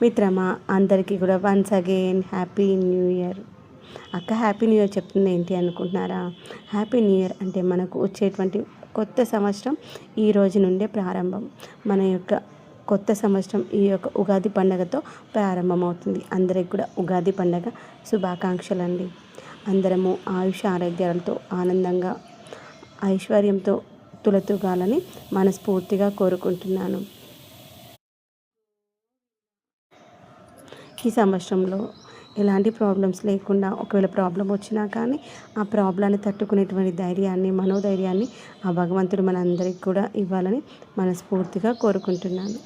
మిత్రమా, అందరికీ కూడా once again happy new year. అక్క హ్యాపీ న్యూ ఇయర్ చెప్తుంది ఏంటి అనుకుంటున్నారా? హ్యాపీ న్యూ ఇయర్ అంటే మనకు వచ్చేటువంటి కొత్త సంవత్సరం ఈ రోజు నుండే ప్రారంభం. మన యొక్క కొత్త సంవత్సరం ఈ యొక్క ఉగాది పండుగతో ప్రారంభమవుతుంది. అందరికి కూడా ఉగాది పండుగ శుభాకాంక్షలు అండి. అందరము ఆయుష్ ఆరోగ్యాలతో ఆనందంగా ఐశ్వర్యంతో తులతూగాలని మనస్ఫూర్తిగా కోరుకుంటున్నాను. ఈ సంవత్సరంలో ఎలాంటి ప్రాబ్లమ్స్ లేకుండా, ఒకవేళ ప్రాబ్లం వచ్చినా కానీ ఆ ప్రాబ్లాన్ని తట్టుకునేటువంటి ధైర్యాన్ని, మనోధైర్యాన్ని ఆ భగవంతుడు మనందరికి కూడా ఇవ్వాలని మనస్ఫూర్తిగా కోరుకుంటున్నాను.